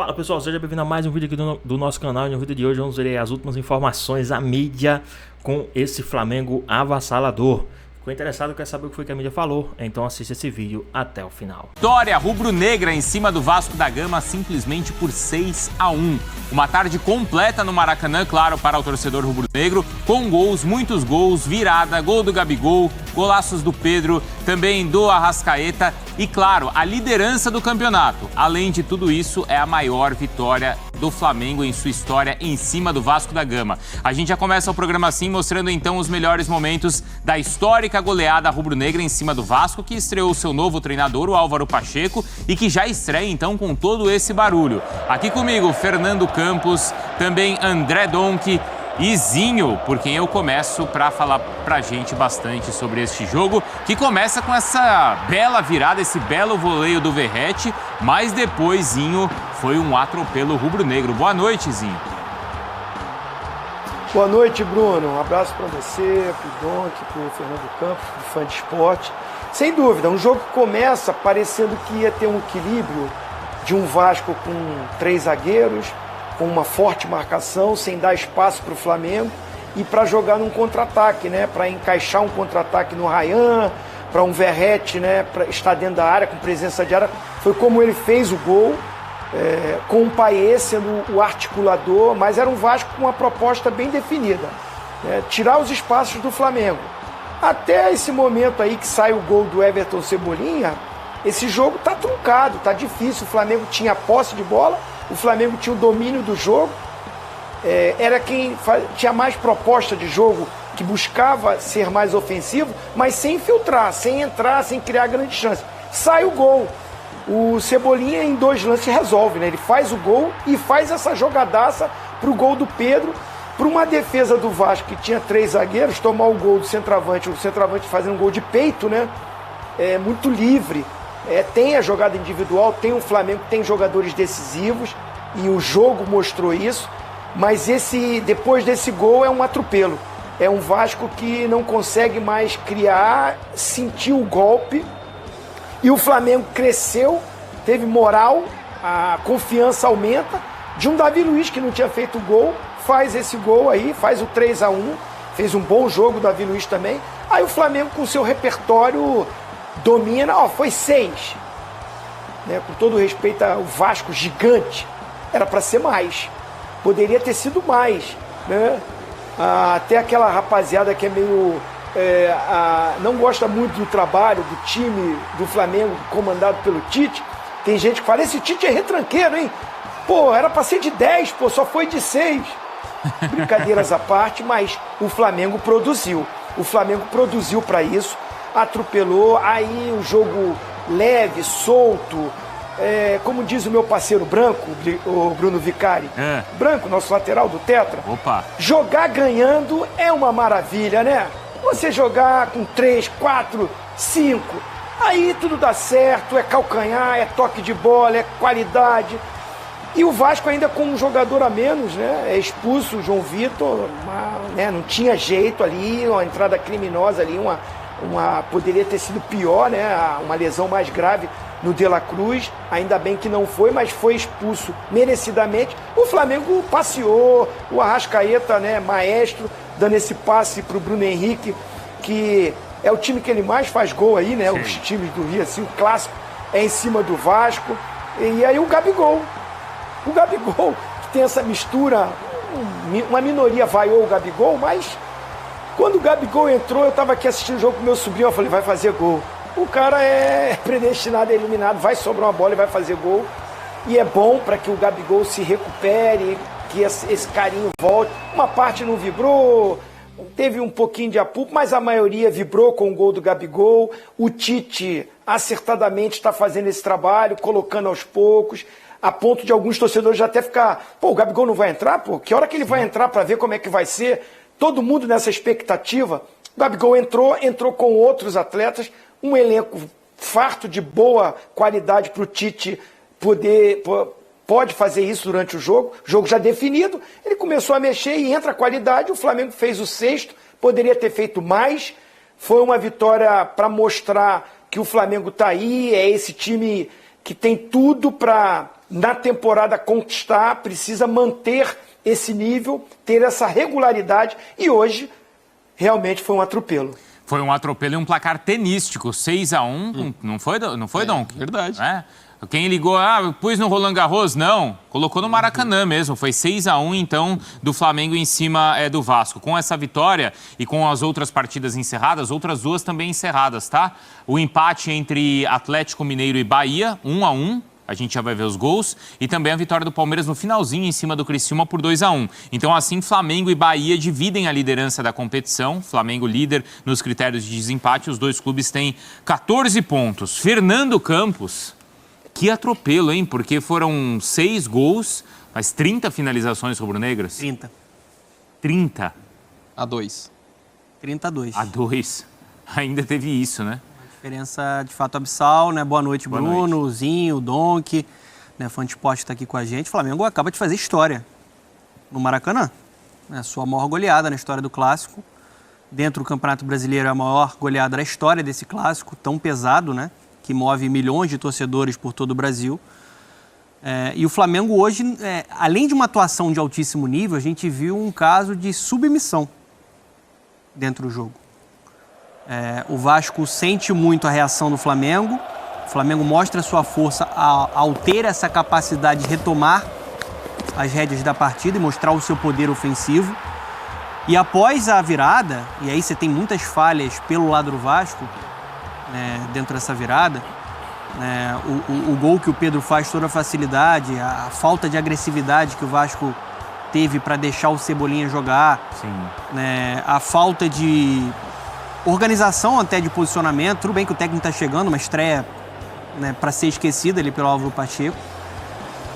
Fala pessoal, seja bem-vindo a mais um vídeo aqui do nosso canal. E no vídeo de hoje vamos ver as últimas informações à mídia com esse Flamengo avassalador. Ficou interessado, quer saber o que foi que a mídia falou? Então assista esse vídeo até o final. Vitória rubro-negra em cima do Vasco da Gama simplesmente por 6-1. Uma tarde completa no Maracanã, claro, para o torcedor rubro-negro, com gols, muitos gols, virada, gol do Gabigol, golaços do Pedro, também do Arrascaeta e, claro, a liderança do campeonato. Além de tudo isso, é a maior vitória do Flamengo em sua história em cima do Vasco da Gama. A gente já começa o programa assim, mostrando então os melhores momentos da histórica goleada rubro-negra em cima do Vasco, que estreou seu novo treinador, o Álvaro Pacheco, e que já estreia então com todo esse barulho. Aqui comigo, Fernando Campos, também André Donk e Zinho, por quem eu começo para falar pra gente bastante sobre este jogo, que começa com essa bela virada, esse belo voleio do Verratti, mas depois, Zinho, foi um atropelo rubro-negro. Boa noite, Zinho. Boa noite, Bruno. Um abraço para você, pro Donk, pro Fernando Campos, pro fã de esporte. Sem dúvida, um jogo que começa parecendo que ia ter um equilíbrio de um Vasco com 3 zagueiros, com uma forte marcação, sem dar espaço para o Flamengo e para jogar num contra-ataque, né? Para encaixar um contra-ataque no Ryan, para um Verratti, né? Para estar dentro da área, com presença de área. Foi como ele fez o gol, com o Payet sendo o articulador, mas era um Vasco com uma proposta bem definida, né? Tirar os espaços do Flamengo. Até esse momento aí que sai o gol do Everton Cebolinha, esse jogo tá truncado, tá difícil. O Flamengo tinha posse de bola, o Flamengo tinha o domínio do jogo, era quem tinha mais proposta de jogo, que buscava ser mais ofensivo, mas sem infiltrar, sem entrar, sem criar grande chance. Sai o gol. O Cebolinha em 2 lances resolve, né? Ele faz o gol e faz essa jogadaça pro gol do Pedro, para uma defesa do Vasco que tinha 3 zagueiros, tomar o gol do centroavante, o centroavante fazendo um gol de peito, né? Muito livre. Tem a jogada individual, tem o Flamengo, tem jogadores decisivos e o jogo mostrou isso, mas depois desse gol é um atropelo. É um Vasco que não consegue mais criar, sentir o golpe, e o Flamengo cresceu, teve moral, a confiança aumenta, de um Davi Luiz que não tinha feito gol, faz esse gol aí, faz o 3-1, fez um bom jogo o Davi Luiz também. Aí o Flamengo com seu repertório domina, foi 6, né? Com todo respeito ao Vasco gigante, era para ser mais, poderia ter sido mais, né? Até aquela rapaziada que é meio não gosta muito do trabalho do time do Flamengo comandado pelo Tite, tem gente que fala, esse Tite é retranqueiro, hein? Pô, era para ser de 10, pô, só foi de 6. Brincadeiras à parte, mas o Flamengo produziu para isso, atropelou, aí o jogo leve, solto, como diz o meu parceiro Branco, o Bruno Vicari, Branco, nosso lateral do Tetra. Opa. Jogar ganhando é uma maravilha, né? Você jogar com 3, 4, 5, aí tudo dá certo, é calcanhar, é toque de bola, é qualidade. E o Vasco ainda com um jogador a menos, né? É expulso o João Vitor, né? Não tinha jeito ali, uma entrada criminosa ali, poderia ter sido pior, né? Uma lesão mais grave no De La Cruz, ainda bem que não foi, mas foi expulso merecidamente. O Flamengo passeou, o Arrascaeta, né, maestro, dando esse passe para o Bruno Henrique, que é o time que ele mais faz gol aí, né? Sim. Os times do Rio, assim, o clássico é em cima do Vasco. E aí o Gabigol, que tem essa mistura, uma minoria vaiou o Gabigol, mas quando o Gabigol entrou, eu estava aqui assistindo o jogo com meu sobrinho, eu falei, vai fazer gol. O cara é predestinado, é eliminado, vai sobrar uma bola e vai fazer gol. E é bom para que o Gabigol se recupere, que esse carinho volte. Uma parte não vibrou, teve um pouquinho de apupo, mas a maioria vibrou com o gol do Gabigol. O Tite acertadamente está fazendo esse trabalho, colocando aos poucos, a ponto de alguns torcedores já até ficar, o Gabigol não vai entrar, que hora que ele vai entrar para ver como é que vai ser? Todo mundo nessa expectativa. O Gabigol entrou com outros atletas, um elenco farto de boa qualidade para o Tite pode fazer isso durante o jogo já definido, ele começou a mexer e entra a qualidade, o Flamengo fez o 6º, poderia ter feito mais, foi uma vitória para mostrar que o Flamengo está aí, é esse time que tem tudo para na temporada conquistar, precisa manter esse nível, ter essa regularidade, e hoje realmente foi um atropelo. Foi um atropelo e um placar tenístico, 6-1, não foi, Donk? Verdade. Quem ligou, pus no Roland Garros? Não, colocou no Maracanã mesmo. Foi 6-1, então, do Flamengo em cima do Vasco. Com essa vitória e com as outras partidas encerradas, outras duas também encerradas, tá? O empate entre Atlético Mineiro e Bahia, 1-1. A gente já vai ver os gols. E também a vitória do Palmeiras no finalzinho em cima do Criciúma por 2-1. Então, assim, Flamengo e Bahia dividem a liderança da competição. Flamengo líder nos critérios de desempate. Os dois clubes têm 14 pontos. Fernando Campos... Que atropelo, hein? Porque foram 6 gols, mas 30 finalizações rubro-negras. 30. A 2. 30-2. A 2. Ainda teve isso, né? Uma diferença de fato abissal, né? Boa noite, Boa Bruno, noite. Zinho, Donk, né? Fã de esporte está aqui com a gente. O Flamengo acaba de fazer história no Maracanã. É a sua maior goleada na história do Clássico. Dentro do Campeonato Brasileiro, é a maior goleada da história desse Clássico, tão pesado, né? Que move milhões de torcedores por todo o Brasil. E o Flamengo hoje, além de uma atuação de altíssimo nível, a gente viu um caso de submissão dentro do jogo. O Vasco sente muito a reação do Flamengo. O Flamengo mostra sua força ao ter essa capacidade de retomar as rédeas da partida e mostrar o seu poder ofensivo. E após a virada, e aí você tem muitas falhas pelo lado do Vasco, dentro dessa virada, o gol que o Pedro faz, toda a facilidade, a falta de agressividade que o Vasco teve para deixar o Cebolinha jogar, a falta de organização até de posicionamento. Tudo bem que o técnico está chegando, uma estreia para ser esquecida ali pelo Álvaro Pacheco,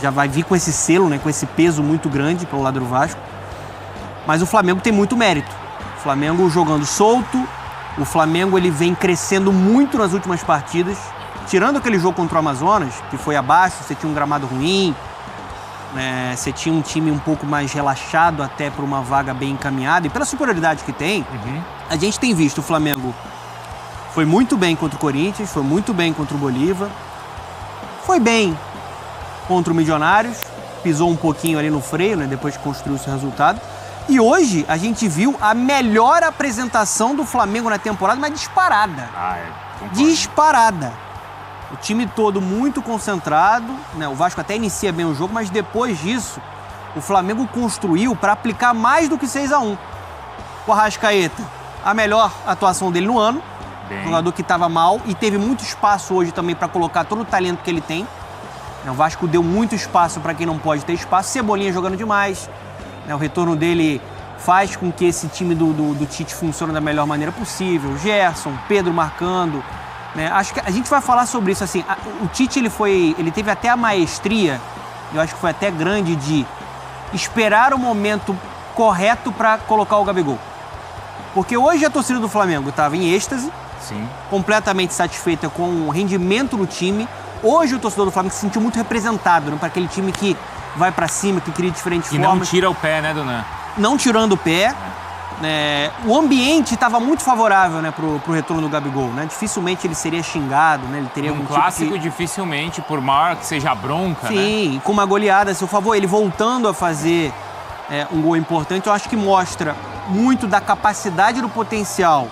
já vai vir com esse selo, com esse peso muito grande pelo lado do Vasco, mas o Flamengo tem muito mérito. O Flamengo jogando solto. O Flamengo ele vem crescendo muito nas últimas partidas, tirando aquele jogo contra o Amazonas, que foi abaixo, você tinha um gramado ruim, você tinha um time um pouco mais relaxado até para uma vaga bem encaminhada, e pela superioridade que tem, a gente tem visto o Flamengo foi muito bem contra o Corinthians, foi muito bem contra o Bolívar, foi bem contra o Milionários, pisou um pouquinho ali no freio, depois que construiu o seu resultado. E hoje a gente viu a melhor apresentação do Flamengo na temporada, mas disparada. Disparada. O time todo muito concentrado, o Vasco até inicia bem o jogo, mas depois disso, o Flamengo construiu para aplicar mais do que 6-1. O Arrascaeta, a melhor atuação dele no ano, jogador que estava mal e teve muito espaço hoje também para colocar todo o talento que ele tem. O Vasco deu muito espaço para quem não pode ter espaço. Cebolinha jogando demais. O retorno dele faz com que esse time do Tite funcione da melhor maneira possível. Gerson, Pedro marcando. Acho que a gente vai falar sobre isso. Assim, o Tite ele teve até a maestria, eu acho que foi até grande, de esperar o momento correto para colocar o Gabigol. Porque hoje a torcida do Flamengo estava em êxtase, completamente satisfeita com o rendimento do time. Hoje o torcedor do Flamengo se sentiu muito representado, para aquele time que vai para cima, que cria diferentes formas. E não tira o pé, Donan? Não tirando o pé. O ambiente estava muito favorável, pro retorno do Gabigol, Dificilmente ele seria xingado, ele teria algum clássico, tipo de... dificilmente, por maior que seja a bronca, Sim, com uma goleada a seu favor, ele voltando a fazer um gol importante, eu acho que mostra muito da capacidade e do potencial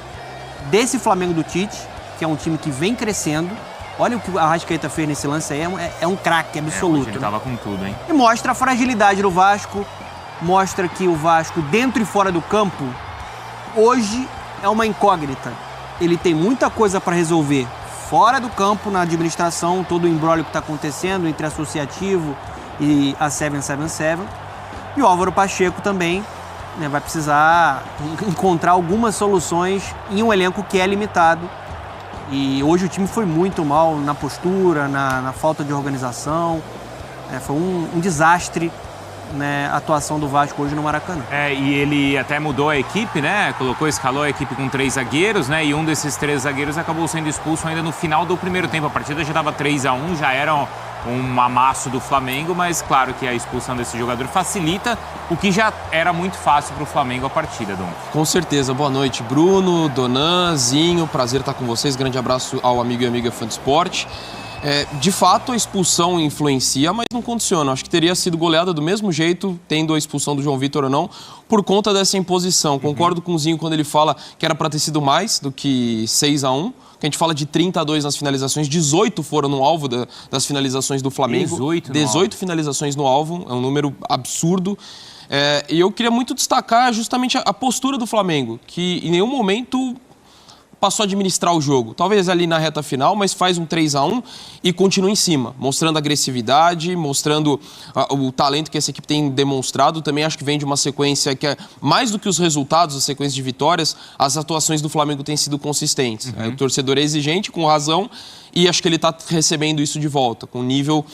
desse Flamengo do Tite, que é um time que vem crescendo. Olha o que o Arrascaeta fez nesse lance aí, é um craque absoluto. Ele tava com tudo, hein? E mostra a fragilidade do Vasco, mostra que o Vasco, dentro e fora do campo, hoje é uma incógnita. Ele tem muita coisa para resolver fora do campo, na administração, todo o imbróglio que está acontecendo entre associativo e a 777. E o Álvaro Pacheco também vai precisar encontrar algumas soluções em um elenco que é limitado. E hoje o time foi muito mal na postura, na falta de organização. Foi um desastre, a atuação do Vasco hoje no Maracanã. E ele até mudou a equipe, escalou a equipe com 3 zagueiros, e um desses 3 zagueiros acabou sendo expulso ainda no final do primeiro tempo. A partida já estava 3-1, já era um amasso do Flamengo, mas claro que a expulsão desse jogador facilita o que já era muito fácil para o Flamengo a partida, Dom. Com certeza. Boa noite, Bruno, Donan, Zinho. Prazer estar com vocês. Grande abraço ao amigo e amiga fã de esporte. De fato, a expulsão influencia, mas não condiciona. Acho que teria sido goleada do mesmo jeito, tendo a expulsão do João Vitor ou não, por conta dessa imposição. Concordo com o Zinho quando ele fala que era para ter sido mais do que 6-1. Que a gente fala de 30-2 nas finalizações, 18 foram no alvo das finalizações do Flamengo. 18 finalizações no alvo, é um número absurdo. E eu queria muito destacar justamente a postura do Flamengo, que em nenhum momento passou a administrar o jogo. Talvez ali na reta final, mas faz um 3-1 e continua em cima, mostrando agressividade, mostrando o talento que essa equipe tem demonstrado. Também acho que vem de uma sequência que é mais do que os resultados, a sequência de vitórias, as atuações do Flamengo têm sido consistentes. O torcedor é exigente, com razão, e acho que ele está recebendo isso de volta, com nível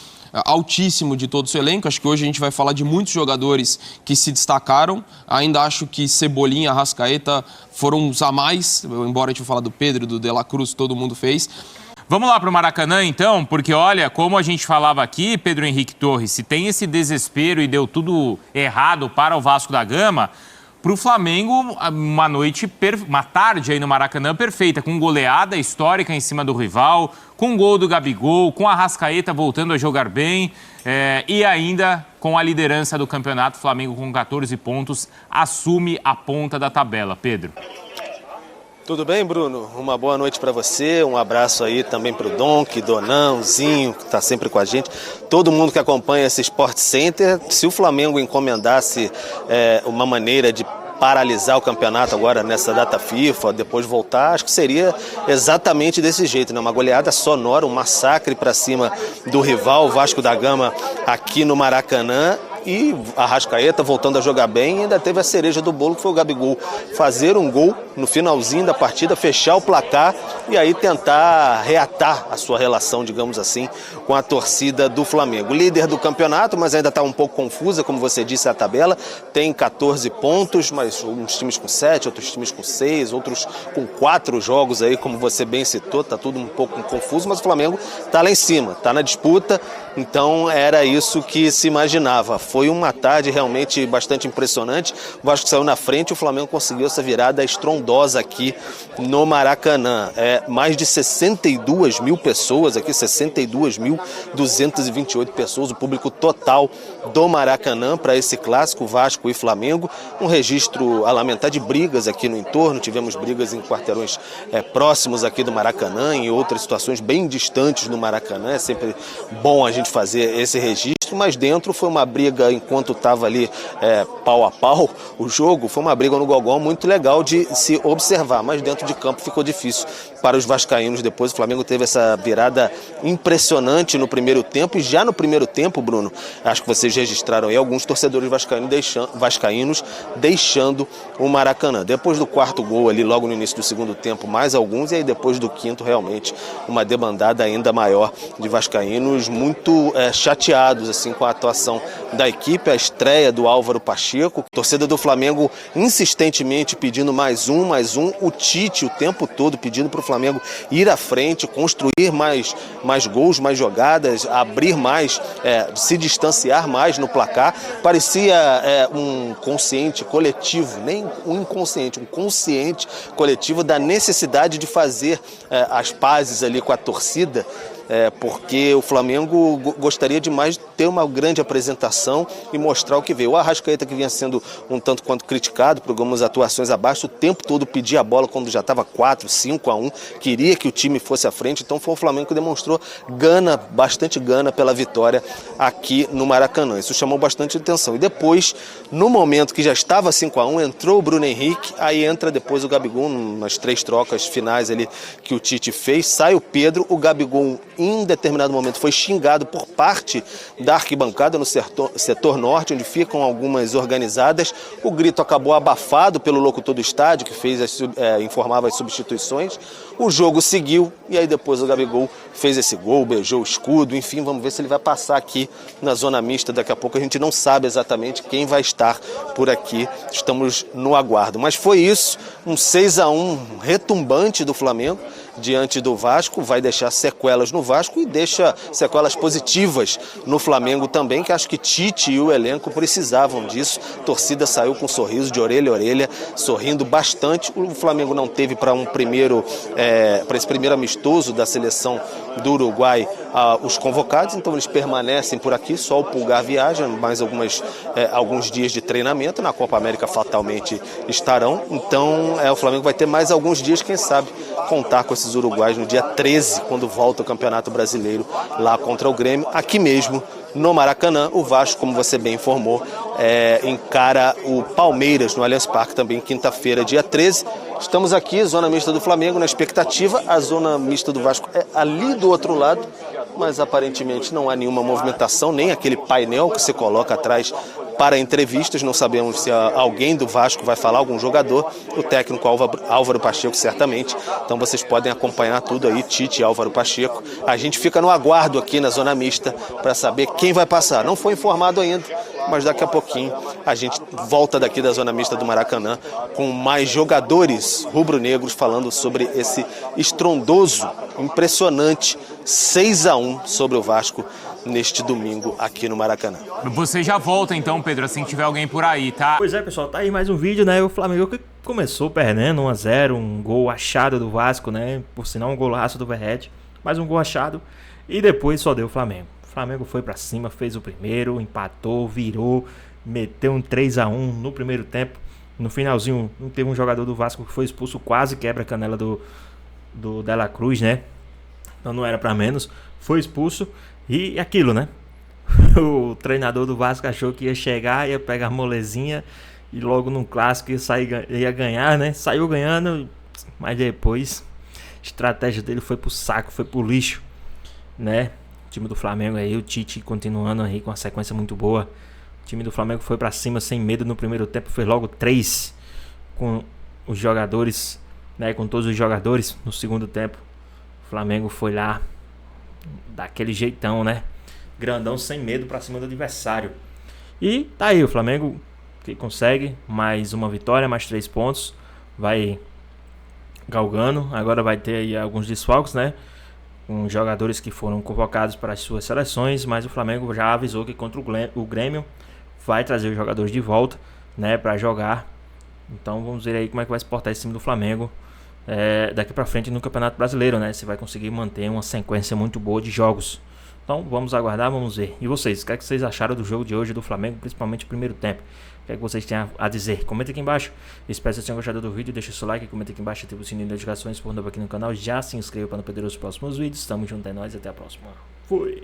altíssimo de todo o seu elenco. Acho que hoje a gente vai falar de muitos jogadores que se destacaram. Ainda acho que Cebolinha, Arrascaeta foram os a mais, embora a gente fale do Pedro, do De La Cruz, todo mundo fez. Vamos lá para o Maracanã, então, porque olha, como a gente falava aqui, Pedro Henrique Torres, se tem esse desespero e deu tudo errado para o Vasco da Gama, para o Flamengo, uma tarde aí no Maracanã perfeita, com goleada histórica em cima do rival, com gol do Gabigol, com a Arrascaeta voltando a jogar bem e ainda com a liderança do campeonato. O Flamengo com 14 pontos assume a ponta da tabela. Pedro. Tudo bem, Bruno? Uma boa noite para você, um abraço aí também para o Donk, Donão, Zinho, que está sempre com a gente. Todo mundo que acompanha esse Sport Center, se o Flamengo encomendasse uma maneira de paralisar o campeonato agora nessa data FIFA, depois voltar, acho que seria exatamente desse jeito, né? Uma goleada sonora, um massacre para cima do rival, Vasco da Gama, aqui no Maracanã. E a Arrascaeta voltando a jogar bem, ainda teve a cereja do bolo, que foi o Gabigol fazer um gol no finalzinho da partida, fechar o placar e aí tentar reatar a sua relação, digamos assim, com a torcida do Flamengo. Líder do campeonato, mas ainda está um pouco confusa, como você disse, a tabela. Tem 14 pontos, mas uns times com 7, outros times com 6, outros com 4 jogos aí, como você bem citou, está tudo um pouco confuso, mas o Flamengo está lá em cima, está na disputa, então era isso que se imaginava. Foi uma tarde realmente bastante impressionante. O Vasco saiu na frente e o Flamengo conseguiu essa virada estrondosa aqui no Maracanã. Mais de 62 mil pessoas aqui, 62.228 pessoas, o público total do Maracanã para esse clássico Vasco e Flamengo. Um registro a lamentar de brigas aqui no entorno. Tivemos brigas em quarteirões próximos aqui do Maracanã, em outras situações bem distantes do Maracanã. É sempre bom a gente fazer esse registro, mas dentro foi uma briga enquanto estava ali pau a pau o jogo, foi uma briga no gogó muito legal de se observar, mas dentro de campo ficou difícil para os vascaínos. Depois o Flamengo teve essa virada impressionante no primeiro tempo, e já no primeiro tempo, Bruno, acho que vocês registraram aí alguns torcedores vascaínos deixando o Maracanã. Depois do quarto gol ali, logo no início do segundo tempo, mais alguns, e aí depois do quinto, realmente uma debandada ainda maior de vascaínos muito chateados assim com a atuação da equipe, a estreia do Álvaro Pacheco. A torcida do Flamengo insistentemente pedindo mais um, o Tite o tempo todo pedindo para o Flamengo ir à frente, construir mais gols, mais jogadas, abrir mais, se distanciar mais no placar. Parecia um consciente coletivo, nem um inconsciente, um consciente coletivo da necessidade de fazer as pazes ali com a torcida, porque o Flamengo gostaria demais de ter uma grande apresentação e mostrar o que veio. O Arrascaeta, que vinha sendo um tanto quanto criticado por algumas atuações abaixo, o tempo todo pedia a bola quando já estava 4-5-1, queria que o time fosse à frente. Então foi o Flamengo que demonstrou bastante gana pela vitória aqui no Maracanã. Isso chamou bastante atenção. E depois, no momento que já estava 5-1, entrou o Bruno Henrique, aí entra depois o Gabigol, nas 3 trocas finais ali que o Tite fez, sai o Pedro, o Gabigol em determinado momento foi xingado por parte da arquibancada no setor norte, onde ficam algumas organizadas. O grito acabou abafado pelo locutor do estádio, que informava as substituições. O jogo seguiu e aí depois o Gabigol fez esse gol, beijou o escudo, enfim, vamos ver se ele vai passar aqui na zona mista. Daqui a pouco a gente não sabe exatamente quem vai estar por aqui, estamos no aguardo. Mas foi isso, um 6-1 retumbante do Flamengo diante do Vasco, vai deixar sequelas no Vasco e deixa sequelas positivas no Flamengo também, que acho que Tite e o elenco precisavam disso. A torcida saiu com um sorriso de orelha a orelha, sorrindo bastante. O Flamengo não teve para um primeiro para esse primeiro amistoso da seleção do Uruguai os convocados, então eles permanecem por aqui, só o Pulgar viaja, mais alguns dias de treinamento, na Copa América fatalmente estarão, então o Flamengo vai ter mais alguns dias, quem sabe, contar com esses uruguaios no dia 13, quando volta o Campeonato Brasileiro lá contra o Grêmio, aqui mesmo no Maracanã. O Vasco, como você bem informou, encara o Palmeiras no Allianz Parque também quinta-feira, dia 13. Estamos aqui, zona mista do Flamengo, na expectativa. A zona mista do Vasco é ali do outro lado, mas aparentemente não há nenhuma movimentação, nem aquele painel que se coloca atrás para entrevistas. Não sabemos se alguém do Vasco vai falar, algum jogador, o técnico Álvaro Pacheco certamente. Então vocês podem acompanhar tudo aí, Tite e Álvaro Pacheco. A gente fica no aguardo aqui na zona mista para saber quem vai passar. Não foi informado ainda, mas daqui a pouquinho a gente volta daqui da zona mista do Maracanã com mais jogadores rubro-negros falando sobre esse estrondoso, impressionante 6-1 sobre o Vasco neste domingo aqui no Maracanã. Você já volta então, Pedro, assim que tiver alguém por aí, tá? Pois é, pessoal, tá aí mais um vídeo, né? O Flamengo que começou perdendo 1-0, um gol achado do Vasco, né? Por sinal, um golaço do Verratti, mais um gol achado, e depois só deu o Flamengo. O Flamengo foi pra cima, fez o primeiro, empatou, virou, meteu um 3-1 no primeiro tempo. No finalzinho, teve um jogador do Vasco que foi expulso, quase quebra a canela do Dela Cruz, né? Então não era pra menos, foi expulso. E aquilo, né? O treinador do Vasco achou que ia chegar, ia pegar a molezinha e logo no clássico ia ganhar, né? Saiu ganhando, mas depois a estratégia dele foi pro saco, foi pro lixo, né? O time do Flamengo aí, o Tite continuando aí com uma sequência muito boa. O time do Flamengo foi pra cima sem medo no primeiro tempo, fez logo 3 com os jogadores, né? Com todos os jogadores no segundo tempo. O Flamengo foi lá daquele jeitão, né? Grandão, sem medo, pra cima do adversário. E tá aí o Flamengo que consegue mais uma vitória, mais 3 pontos. Vai galgando. Agora vai ter aí alguns desfalques, né? Com jogadores que foram convocados para as suas seleções. Mas o Flamengo já avisou que contra o Grêmio vai trazer os jogadores de volta, né? Pra jogar. Então vamos ver aí como é que vai se portar esse time do Flamengo daqui pra frente no Campeonato Brasileiro, né? Se vai conseguir manter uma sequência muito boa de jogos. Então vamos aguardar, vamos ver. E vocês, o que é que vocês acharam do jogo de hoje do Flamengo, principalmente o primeiro tempo? O que é que vocês têm a dizer? Comenta aqui embaixo. Espero que vocês tenham gostado do vídeo. Deixa o seu like, comenta aqui embaixo, ativa o sininho de notificações por novo aqui no canal. Já se inscreva para não perder os próximos vídeos. Tamo junto, é nóis, até a próxima. Fui!